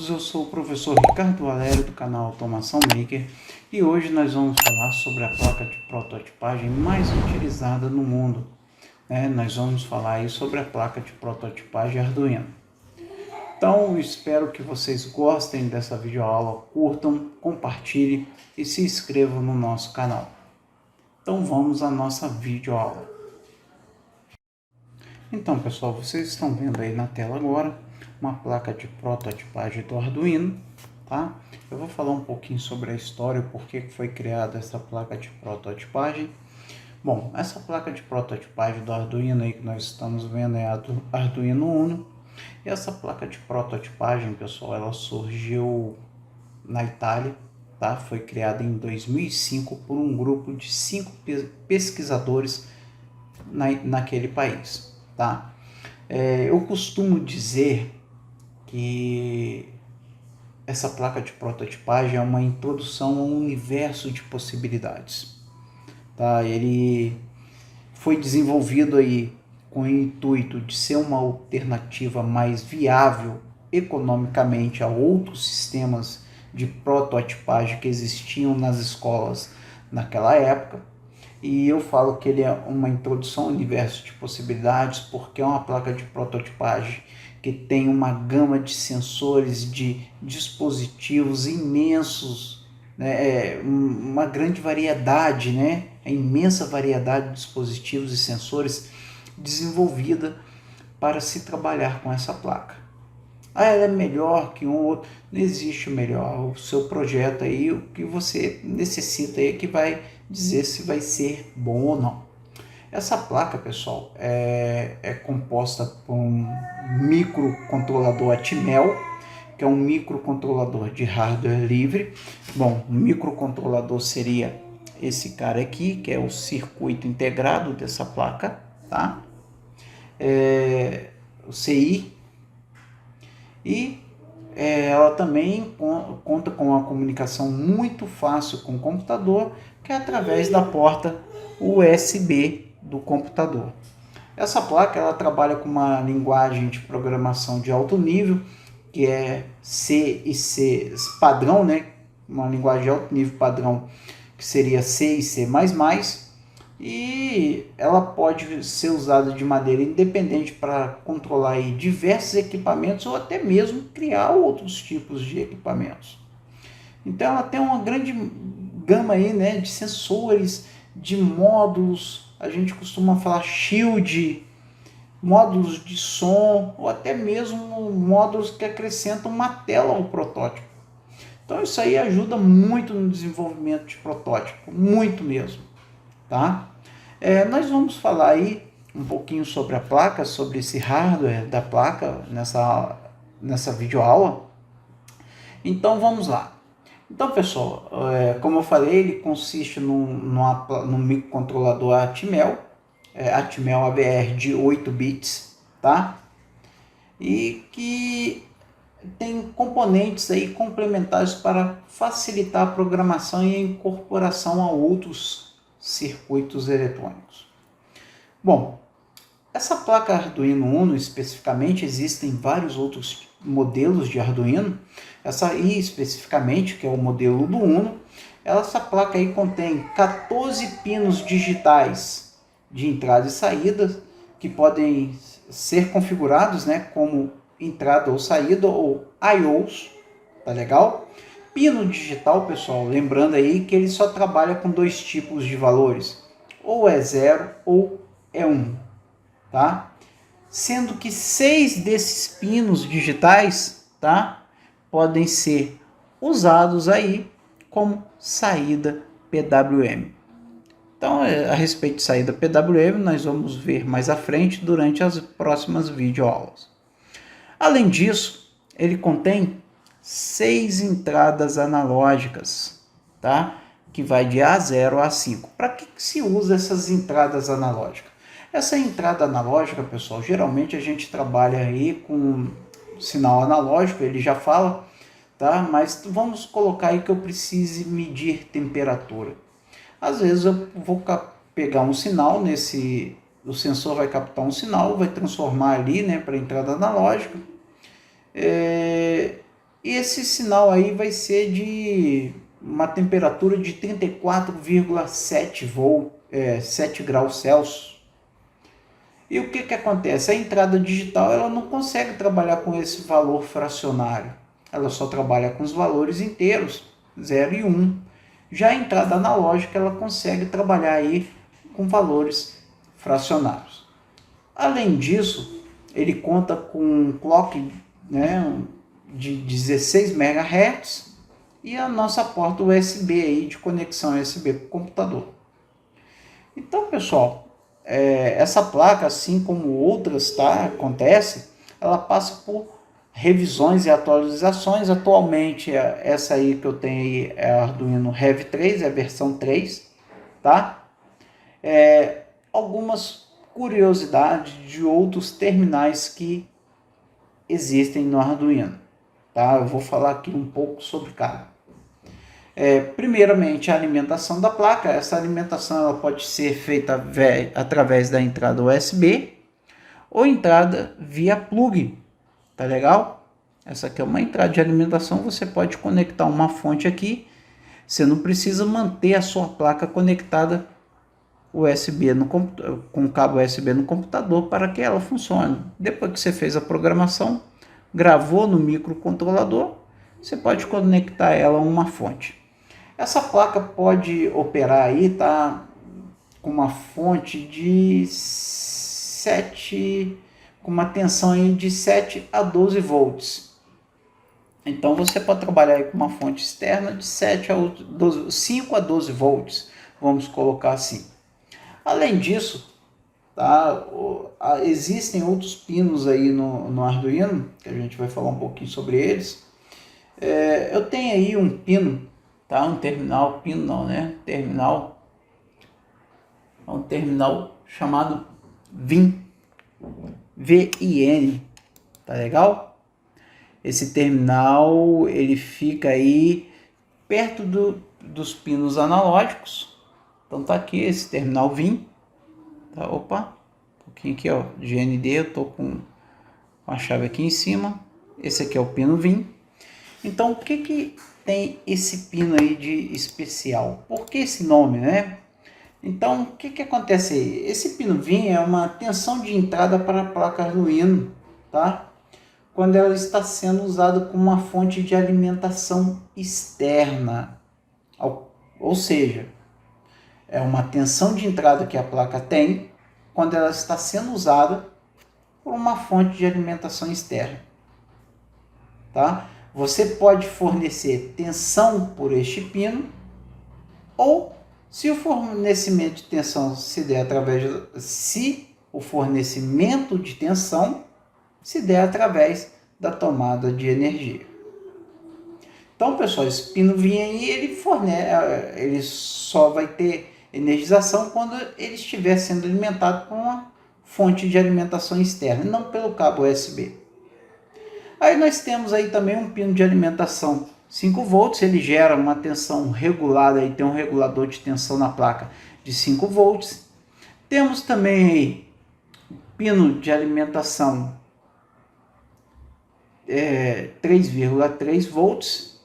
todos, eu sou o professor Ricardo Valério do canal Automação Maker e hoje nós vamos falar sobre a placa de prototipagem mais utilizada no mundo. Nós vamos falar aí sobre a placa de prototipagem Arduino. Então, espero que vocês gostem dessa videoaula, curtam, compartilhem e se inscrevam no nosso canal. Então, vamos à nossa videoaula. Então, pessoal, vocês estão vendo aí na tela agora uma placa de prototipagem do Arduino, tá? Eu vou falar um pouquinho sobre a história, por que foi criada essa placa de prototipagem. Bom, essa placa de prototipagem do Arduino aí que nós estamos vendo é a do Arduino Uno. E essa placa de prototipagem, pessoal, ela surgiu na Itália, tá? Foi criada em 2005 por um grupo de 5 pesquisadores naquele país, tá? Eu costumo dizer que essa placa de prototipagem é uma introdução a um universo de possibilidades, tá? Ele foi desenvolvido aí com o intuito de ser uma alternativa mais viável economicamente a outros sistemas de prototipagem que existiam nas escolas naquela época. E eu falo que ele é uma introdução ao universo de possibilidades porque é uma placa de prototipagem que tem uma gama de sensores, de dispositivos imensos, né? Uma grande variedade, né? A imensa variedade de dispositivos e sensores desenvolvida para se trabalhar com essa placa. Ela é melhor que um outro? Não existe o melhor. O seu projeto aí, o que você necessita aí que vai dizer se vai ser bom ou não. Essa placa, pessoal, é composta por um microcontrolador Atmel, que é um microcontrolador de hardware livre. Bom, o microcontrolador seria esse cara aqui, que é o circuito integrado dessa placa, tá? O CI. E ela também conta com uma comunicação muito fácil com o computador, que é através da porta USB do computador. Essa placa ela trabalha com uma linguagem de programação de alto nível, que é C e C padrão, né? Uma linguagem de alto nível padrão, que seria C e C++, e ela pode ser usada de maneira independente para controlar aí diversos equipamentos ou até mesmo criar outros tipos de equipamentos. Então ela tem uma grande gama aí, né, de sensores, de módulos, a gente costuma falar shield, módulos de som ou até mesmo módulos que acrescentam uma tela ao protótipo. Então isso aí ajuda muito no desenvolvimento de protótipo, muito mesmo, tá? Nós vamos falar aí um pouquinho sobre a placa, sobre esse hardware da placa nessa videoaula. Então vamos lá. Então, pessoal, como eu falei, ele consiste num microcontrolador Atmel, Atmel AVR de 8 bits, tá? E que tem componentes aí complementares para facilitar a programação e a incorporação a outros circuitos eletrônicos. Bom, essa placa Arduino Uno especificamente, existem vários outros modelos de Arduino. Essa aí especificamente, que é o modelo do Uno, essa placa aí contém 14 pinos digitais de entrada e saída que podem ser configurados, né, como entrada ou saída ou I/Os, tá legal? Pino digital, pessoal, lembrando aí que ele só trabalha com dois tipos de valores, ou é 0 ou é 1, tá? Sendo que 6 desses pinos digitais, tá, podem ser usados aí como saída PWM. Então, a respeito de saída PWM, nós vamos ver mais à frente durante as próximas videoaulas. Além disso, ele contém 6 entradas analógicas, tá? Que vai de A0 a A5. Para que se usa essas entradas analógicas? Essa entrada analógica, pessoal, geralmente a gente trabalha aí com sinal analógico, ele já fala, tá? Mas vamos colocar aí que eu precise medir temperatura. Às vezes eu vou pegar um sinal o sensor vai captar um sinal, vai transformar ali, né, para entrada analógica. E esse sinal aí vai ser de uma temperatura de 34,7 7 graus Celsius. E o que acontece? A entrada digital ela não consegue trabalhar com esse valor fracionário. Ela só trabalha com os valores inteiros, 0 e 1. Já a entrada analógica ela consegue trabalhar aí com valores fracionários. Além disso, ele conta com um clock, né, de 16 MHz e a nossa porta USB aí de conexão USB para o computador. Então, pessoal, essa placa, assim como outras, tá, acontece, ela passa por revisões e atualizações. Atualmente, essa aí que eu tenho aí é a Arduino Rev 3, é a versão 3, tá? Algumas curiosidades de outros terminais que existem no Arduino, tá? Eu vou falar aqui um pouco sobre cada. Primeiramente, a alimentação da placa. Essa alimentação ela pode ser feita através da entrada USB ou entrada via plug, tá legal? Essa aqui é uma entrada de alimentação, você pode conectar uma fonte aqui, você não precisa manter a sua placa conectada USB com cabo USB no computador para que ela funcione. Depois que você fez a programação, gravou no microcontrolador, você pode conectar ela a uma fonte. Essa placa pode operar aí, tá, com uma fonte de 7, com uma tensão aí de 7 a 12 volts. Então você pode trabalhar aí com uma fonte externa de 5 a 12 volts, vamos colocar assim. Além disso, tá, existem outros pinos aí no Arduino, que a gente vai falar um pouquinho sobre eles. Eu tenho aí um pino, tá, um terminal, pino não, né? Terminal, é um terminal chamado VIN, VIN, tá legal? Esse terminal, ele fica aí perto dos pinos analógicos. Então tá aqui esse terminal VIN, tá? Opa, um pouquinho aqui, ó, GND, eu tô com a chave aqui em cima. Esse aqui é o pino VIN. Então o que tem esse pino aí de especial? Por que esse nome, né? Então o que acontece aí? Esse pino VIN é uma tensão de entrada para a placa Arduino, tá? Quando ela está sendo usada como uma fonte de alimentação externa, ou seja, é uma tensão de entrada que a placa tem quando ela está sendo usada por uma fonte de alimentação externa, tá? Você pode fornecer tensão por este pino, ou se o fornecimento de tensão se der o fornecimento de tensão se der através da tomada de energia. Então, pessoal, esse pino VIN aí, ele só vai ter energização quando ele estiver sendo alimentado por uma fonte de alimentação externa, não pelo cabo USB. Aí nós temos aí também um pino de alimentação 5 volts, ele gera uma tensão regulada, aí tem um regulador de tensão na placa de 5 volts. Temos também aí pino de alimentação 3,3 volts,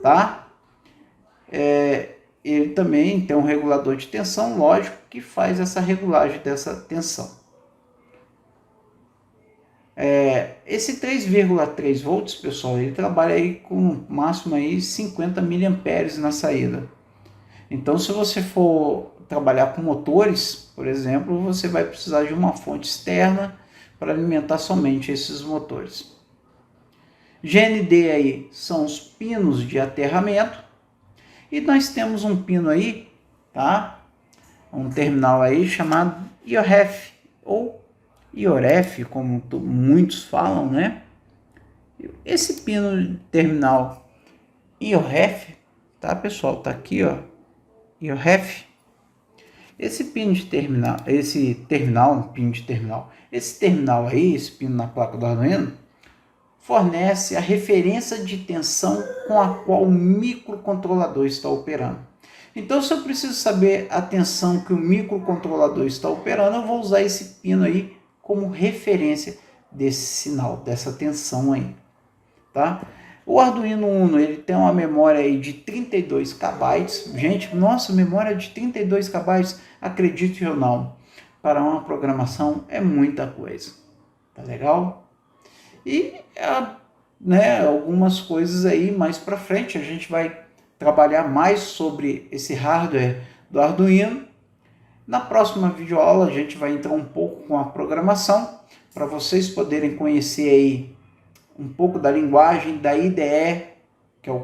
tá? Ele também tem um regulador de tensão, lógico, que faz essa regulagem dessa tensão. Esse 3,3 volts, pessoal, ele trabalha aí com máximo aí 50 mA na saída. Então, se você for trabalhar com motores, por exemplo, você vai precisar de uma fonte externa para alimentar somente esses motores. GND aí são os pinos de aterramento. E nós temos um pino aí, tá? Um terminal aí chamado IOREF, ou IOREF, como muitos falam, né? Esse pino terminal IOREF, tá, pessoal? Tá aqui, ó, IOREF. Esse pino de terminal, esse terminal aí, esse pino na placa do Arduino, fornece a referência de tensão com a qual o microcontrolador está operando. Então, se eu preciso saber a tensão que o microcontrolador está operando, eu vou usar esse pino aí como referência desse sinal, dessa tensão aí, tá? O Arduino Uno, ele tem uma memória aí de 32 KB. Gente, nossa, memória de 32 KB, acredite ou não, para uma programação é muita coisa. Tá legal? E algumas coisas aí mais para frente a gente vai trabalhar mais sobre esse hardware do Arduino. Na próxima videoaula a gente vai entrar um pouco com a programação para vocês poderem conhecer aí um pouco da linguagem da IDE, que é o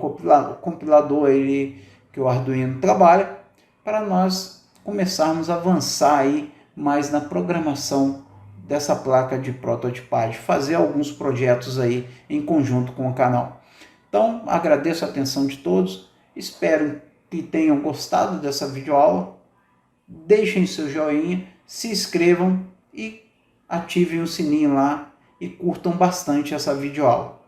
compilador aí que o Arduino trabalha, para nós começarmos a avançar aí mais na programação dessa placa de prototipagem, fazer alguns projetos aí em conjunto com o canal. Então, agradeço a atenção de todos, espero que tenham gostado dessa videoaula, deixem seu joinha, se inscrevam e ativem o sininho lá e curtam bastante essa videoaula.